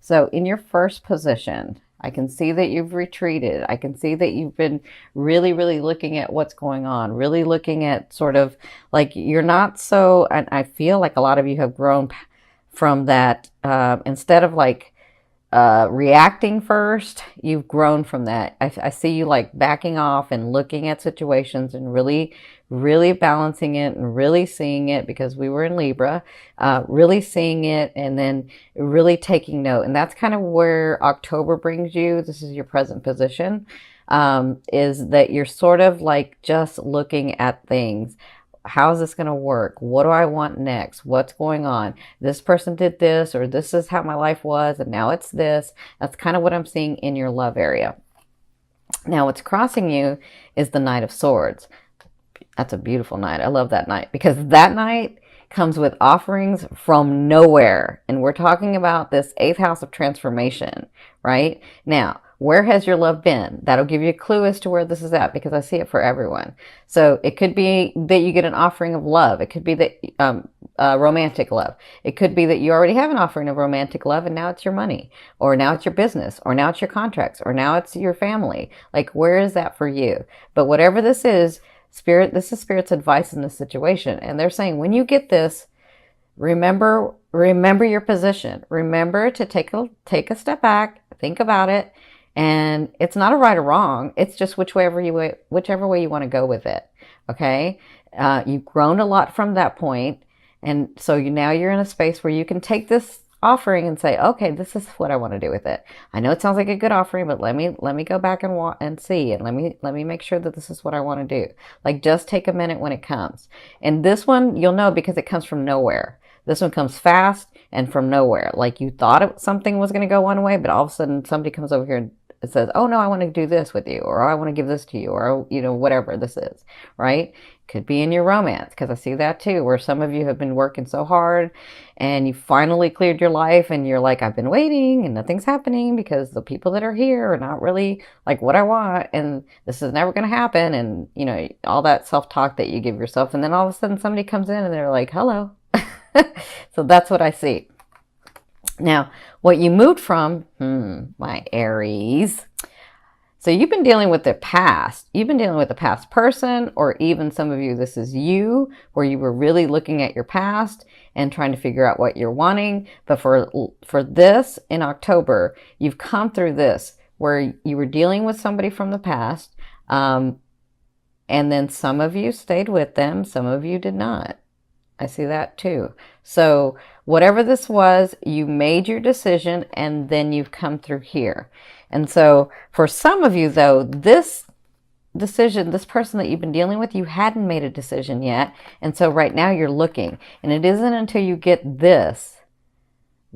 So in your first position, I can see that you've retreated. I can see that you've been really, really looking at what's going on, really looking at sort of like you're not so, and I feel like a lot of you have grown from that. Instead of like reacting first, you've grown from that. I see you like backing off and looking at situations and really, really balancing it and really seeing it, because we were in Libra, really seeing it and then really taking note. And that's kind of where October brings you. This is your present position, is that you're sort of like just looking at things. How is this going to work? What do I want next? What's going on? This person did this, or this is how my life was, and now it's this. That's kind of what I'm seeing in your love area. Now, what's crossing you is the Knight of Swords. That's a beautiful night. I love that night, because that night comes with offerings from nowhere. And we're talking about this 8th house of transformation, right? Now, where has your love been? That'll give you a clue as to where this is at, because I see it for everyone. So it could be that you get an offering of love. It could be that romantic love. It could be that you already have an offering of romantic love and now it's your money, or now it's your business, or now it's your contracts, or now it's your family. Like, where is that for you? But whatever this is, Spirit, this is Spirit's advice in this situation. And they're saying, when you get this, remember your position. Remember to take a step back, think about it. And it's not a right or wrong. It's just whichever way you want to go with it. Okay. You've grown a lot from that point. And so now you're in a space where you can take this offering and say, okay, this is what I want to do with it. I know it sounds like a good offering, but let me go back and see, and let me make sure that this is what I want to do. Like, just take a minute when it comes. And this one, you'll know because it comes from nowhere. This one comes fast and from nowhere. Like, you thought something was going to go one way, but all of a sudden somebody comes over here and it says, oh no, I want to do this with you, or I want to give this to you, or, whatever this is, right? Could be in your romance, because I see that too, where some of you have been working so hard and you finally cleared your life and you're like, I've been waiting and nothing's happening because the people that are here are not really like what I want, and this is never going to happen. And, all that self-talk that you give yourself. And then all of a sudden somebody comes in and they're like, hello. So that's what I see. Now, what you moved from, my Aries. So you've been dealing with the past. You've been dealing with the past person, or even some of you, this is you, where you were really looking at your past and trying to figure out what you're wanting. But for this in October, you've come through this where you were dealing with somebody from the past. And then some of you stayed with them. Some of you did not. I see that too. So whatever this was, you made your decision and then you've come through here. And so for some of you though, this decision, this person that you've been dealing with, you hadn't made a decision yet. And so right now you're looking, and it isn't until you get this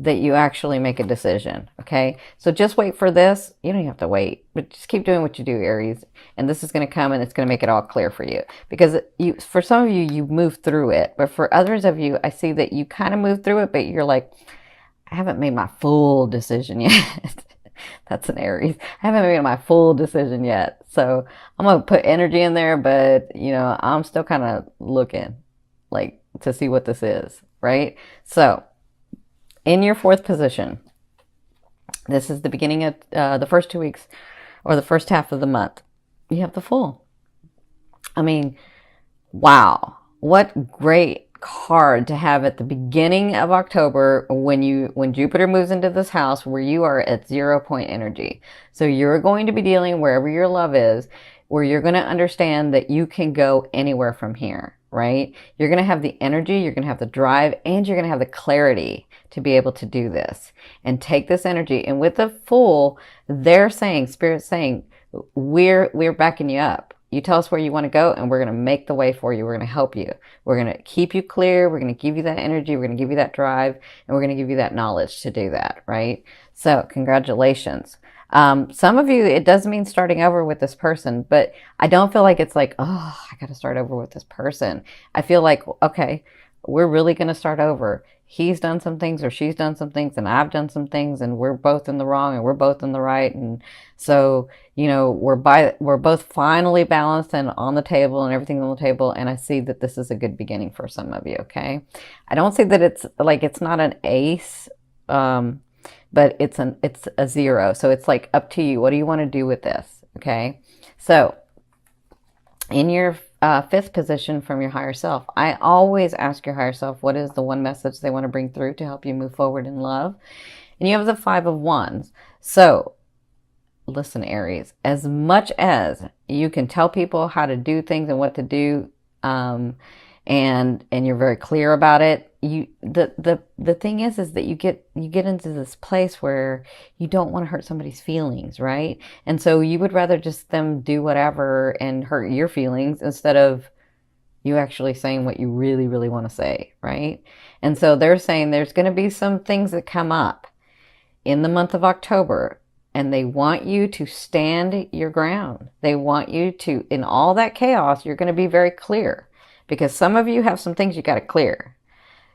that you actually make a decision. Okay. So just wait for this. You don't have to wait, but just keep doing what you do, Aries. And this is going to come and it's going to make it all clear for you, because for some of you, you move through it, but for others of you, I see that you kind of move through it, but you're like, I haven't made my full decision yet. That's an Aries. I haven't made my full decision yet. So I'm going to put energy in there, but I'm still kind of looking like to see what this is. Right. So in your 4th position, this is the beginning of the first 2 weeks, or the first half of the month. You have the Fool. I mean, wow. What great card to have at the beginning of October when Jupiter moves into this house where you are at 0 point energy. So you're going to be dealing wherever your love is, where you're going to understand that you can go anywhere from here, right? You're going to have the energy, you're going to have the drive, and you're going to have the clarity to be able to do this and take this energy. And with the Fool, they're saying, Spirit's saying, we're backing you up. You tell us where you want to go, and we're going to make the way for you. We're going to help you. We're going to keep you clear. We're going to give you that energy. We're going to give you that drive, and we're going to give you that knowledge to do that, right? So congratulations. Some of you, it does mean starting over with this person, but I don't feel like it's like, oh, I got to start over with this person. I feel like, okay, we're really going to start over. He's done some things, or she's done some things, and I've done some things, and we're both in the wrong and we're both in the right. And so, we're both finally balanced and on the table, and everything's on the table. And I see that this is a good beginning for some of you. Okay. I don't see that it's not an ace, but it's a 0. So it's like up to you. What do you want to do with this? Okay. So in your fifth position from your higher self, I always ask your higher self, what is the one message they want to bring through to help you move forward in love? And you have the 5 of Wands. So listen, Aries, as much as you can tell people how to do things and what to do, and you're very clear about it, the thing is that you get into this place where you don't want to hurt somebody's feelings, right? And so you would rather just them do whatever and hurt your feelings instead of you actually saying what you really, really want to say, right? And so they're saying there's going to be some things that come up in the month of October, and they want you to stand your ground. They want you to, in all that chaos, you're going to be very clear, because some of you have some things you got to clear.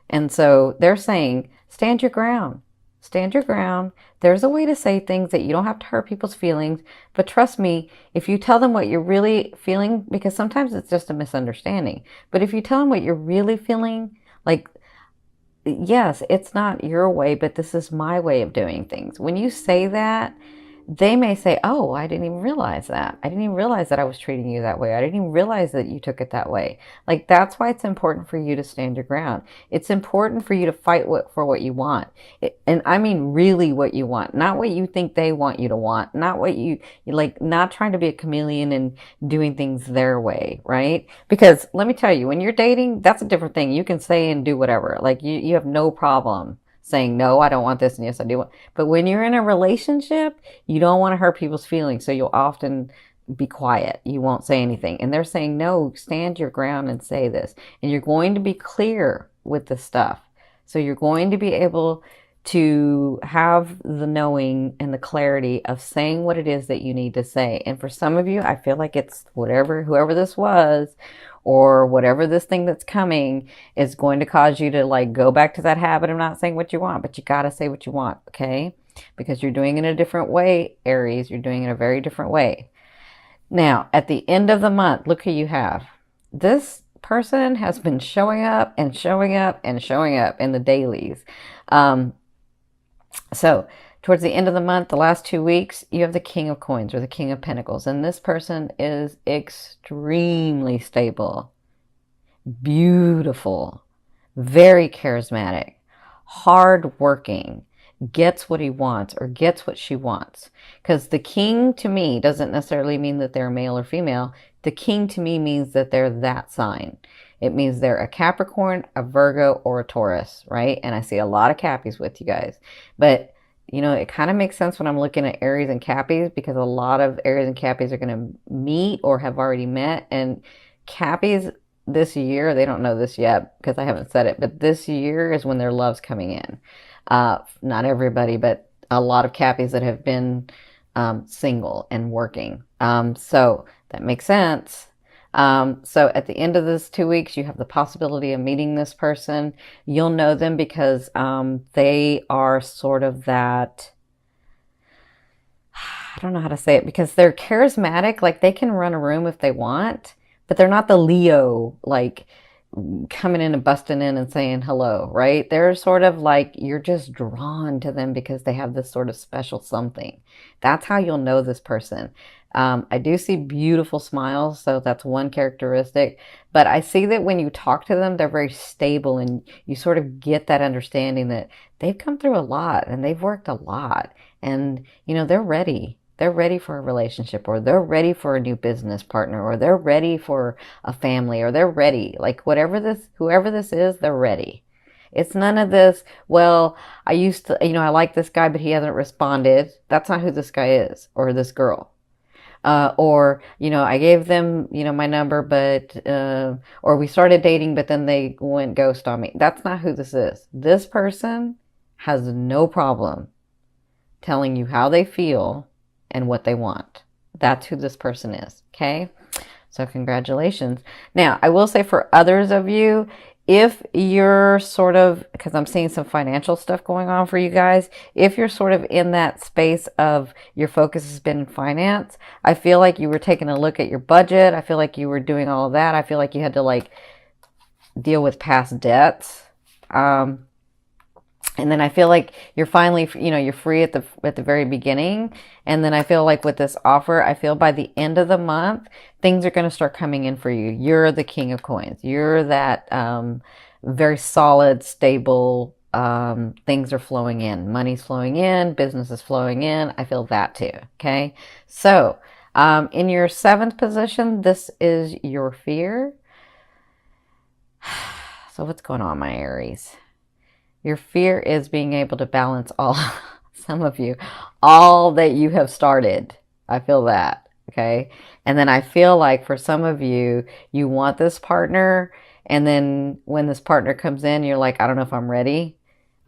And so they're saying, stand your ground. Stand your ground. There's a way to say things that you don't have to hurt people's feelings. But trust me, if you tell them what you're really feeling, because sometimes it's just a misunderstanding, but if you tell them what you're really feeling, like, yes, it's not your way, but this is my way of doing things. When you say that, they may say, oh, I didn't even realize that. I didn't even realize that I was treating you that way. I didn't even realize that you took it that way. Like, that's why it's important for you to stand your ground. It's important for you to fight for what you want. And I mean, really what you want, not what you think they want you to want, not what you like, not trying to be a chameleon and doing things their way, right? Because let me tell you, when you're dating, that's a different thing. You can say and do whatever. Like, you have no problem saying, no, I don't want this, and yes, I do want. But when you're in a relationship, you don't want to hurt people's feelings, so you'll often be quiet. You won't say anything. And they're saying, no, stand your ground and say this. And you're going to be clear with the stuff. So you're going to be able to have the knowing and the clarity of saying what it is that you need to say. And for some of you, I feel like it's whoever this was, or whatever this thing that's coming is going to cause you to like go back to that habit of not saying what you want, but you got to say what you want, okay? Because you're doing it in a different way, Aries. You're doing it a very different way. Now, at the end of the month, look who you have. This person has been showing up and showing up and showing up in the dailies. So towards the end of the month, the last 2 weeks, you have the King of Coins or the King of Pentacles. And this person is extremely stable, beautiful, very charismatic, hardworking, gets what he wants or gets what she wants. Because the king to me doesn't necessarily mean that they're male or female. The king to me means that they're that sign. It means they're a Capricorn, a Virgo, or a Taurus, right? And I see a lot of Cappies with you guys. But, you know, it kind of makes sense when I'm looking at Aries and Cappies, because a lot of Aries and Cappies are going to meet or have already met. And Cappies this year, they don't know this yet because I haven't said it, but this year is when their love's coming in. Not everybody, but a lot of Cappies that have been single and working. So that makes sense. So at the end of this 2 weeks, you have the possibility of meeting this person. You'll know them because they are sort of that, I don't know how to say it, because they're charismatic. Like, they can run a room if they want, but they're not the Leo, like, coming in and busting in and saying hello, right? They're sort of like, you're just drawn to them because they have this sort of special something. That's how you'll know this person. I do see beautiful smiles, so that's one characteristic. But I see that when you talk to them, they're very stable, and you sort of get that understanding that they've come through a lot and they've worked a lot, and you know, they're ready. They're ready for a relationship, or they're ready for a new business partner, or they're ready for a family, or they're ready. Like, whoever this is, they're ready. It's none of this, well, I used to, you know, I like this guy, but he hasn't responded. That's not who this guy is, or this girl. Or, you know, I gave them, you know, my number, but, or we started dating, but then they went ghost on me. That's not who this is. This person has no problem telling you how they feel and what they want. That's who this person is. Okay. So congratulations. Now, I will say for others of you, if you're sort of, because I'm seeing some financial stuff going on for you guys, if you're sort of in that space of your focus has been in finance, I feel like you were taking a look at your budget. I feel like you were doing all of that. I feel like you had to like deal with past debts. And then I feel like you're finally, you're free at the very beginning. And then I feel like with this offer, I feel by the end of the month, things are going to start coming in for you. You're the king of coins. You're that very solid, stable, things are flowing in. Money's flowing in, business is flowing in. I feel that too. Okay. So in your seventh position, this is your fear. So what's going on, my Aries? Your fear is being able to balance all, some of you, all that you have started. I feel that. Okay. And then I feel like for some of you, you want this partner. And then when this partner comes in, you're like, I don't know if I'm ready.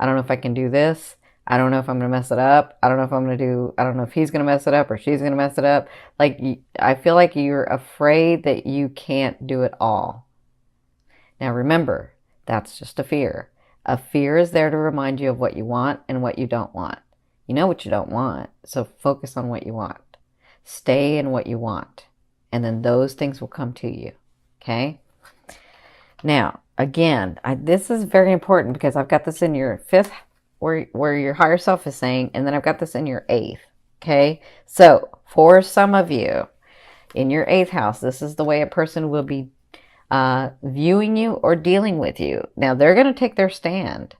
I don't know if I can do this. I don't know if I'm going to mess it up. I don't know if I'm going to do, I don't know if he's going to mess it up or she's going to mess it up. Like, I feel like you're afraid that you can't do it all. Now remember, that's just a fear. A fear is there to remind you of what you want and what you don't want. You know what you don't want, so focus on what you want. Stay in what you want, and then those things will come to you. Okay? Now, again, this is very important because I've got this in your fifth, where your higher self is saying, and then I've got this in your eighth. Okay? So, for some of you, in your eighth house, this is the way a person will be viewing you or dealing with you. Now, they're going to take their stand.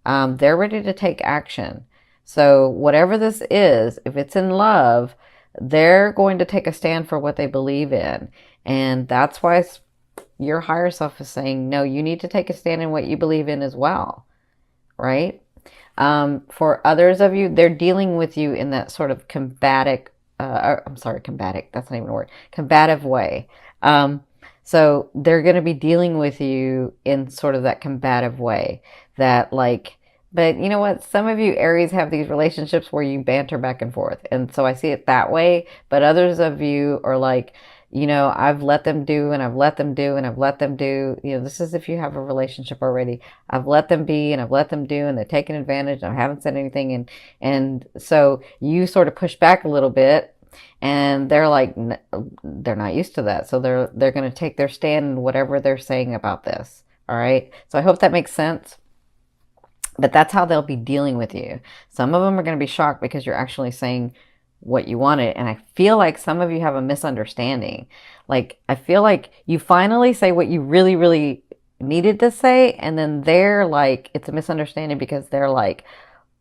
They're ready to take action. So whatever this is, if it's in love, they're going to take a stand for what they believe in. And that's why your higher self is saying, no, you need to take a stand in what you believe in as well. Right? For others of you, they're dealing with you in that sort of combative, combative, that's not even a word, combative way. So they're going to be dealing with you in sort of that combative way that like, but you know what? Some of you Aries have these relationships where you banter back and forth. And so I see it that way. But others of you are like, I've let them do and I've let them do and I've let them do. This is if you have a relationship already. I've let them be and I've let them do and they're taking advantage and I haven't said anything. And so you sort of push back a little bit. And they're like, they're not used to that. So they're going to take their stand in whatever they're saying about this. All right. So I hope that makes sense. But that's how they'll be dealing with you. Some of them are going to be shocked because you're actually saying what you wanted. And I feel like some of you have a misunderstanding. Like, I feel like you finally say what you really, really needed to say. And then they're like, it's a misunderstanding because they're like,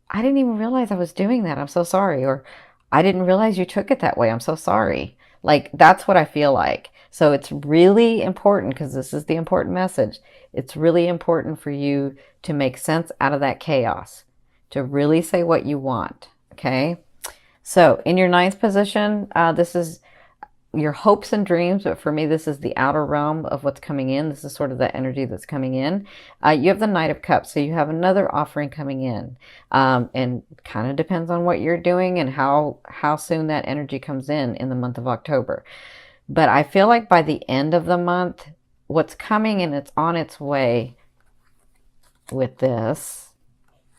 I didn't even realize I was doing that. I'm so sorry. Or I didn't realize you took it that way. I'm so sorry. Like, that's what I feel like. So it's really important, because this is the important message. It's really important for you to make sense out of that chaos, to really say what you want. Okay. So in your ninth position, this is your hopes and dreams, but for me, this is the outer realm of what's coming in. This is sort of the energy that's coming in. You have the Knight of Cups, so you have another offering coming in, and kind of depends on what you're doing and how soon that energy comes in the month of October. But I feel like by the end of the month, what's coming and it's on its way with this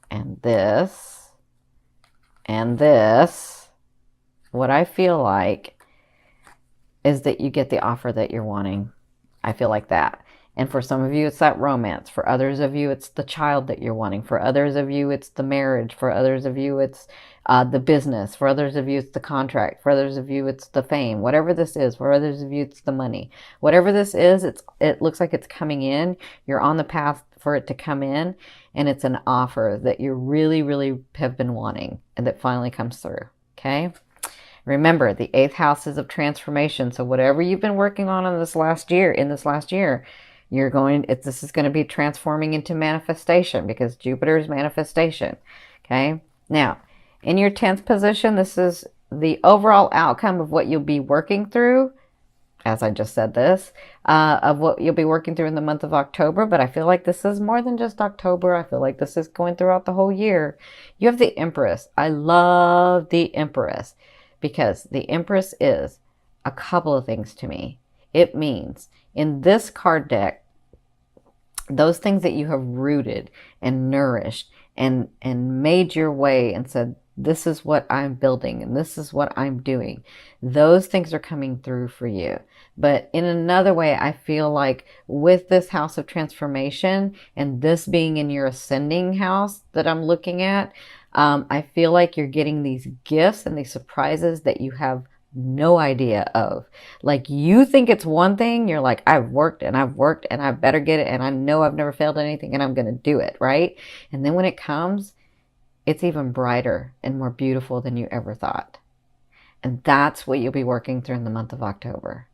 and this and this, what I feel like is that you get the offer that you're wanting. I feel like that. And for some of you, it's that romance. For others of you, it's the child that you're wanting. For others of you, it's the marriage. For others of you, it's the business. For others of you, it's the contract. For others of you, it's the fame. Whatever this is. For others of you, it's the money. Whatever this is, it looks like it's coming in. You're on the path for it to come in. And it's an offer that you really, really have been wanting and that finally comes through. Okay? Remember, the eighth house is of transformation. So whatever you've been working on in this last year, this is going to be transforming into manifestation, because Jupiter is manifestation. Okay. Now, in your 10th position, this is the overall outcome of what you'll be working through, as I just said this, of what you'll be working through in the month of October. But I feel like this is more than just October. I feel like this is going throughout the whole year. You have the Empress. I love the Empress, because the Empress is a couple of things to me. It means in this card deck, those things that you have rooted and nourished and made your way and said, This is what I'm building and this is what I'm doing. Those things are coming through for you. But in another way, I feel like with this house of transformation and this being in your ascending house that I'm looking at, I feel like you're getting these gifts and these surprises that you have no idea of. Like you think it's one thing, you're like, I've worked and I've worked and I better get it and I know I've never failed at anything and I'm going to do it, right? And then when it comes, it's even brighter and more beautiful than you ever thought. And that's what you'll be working through in the month of October.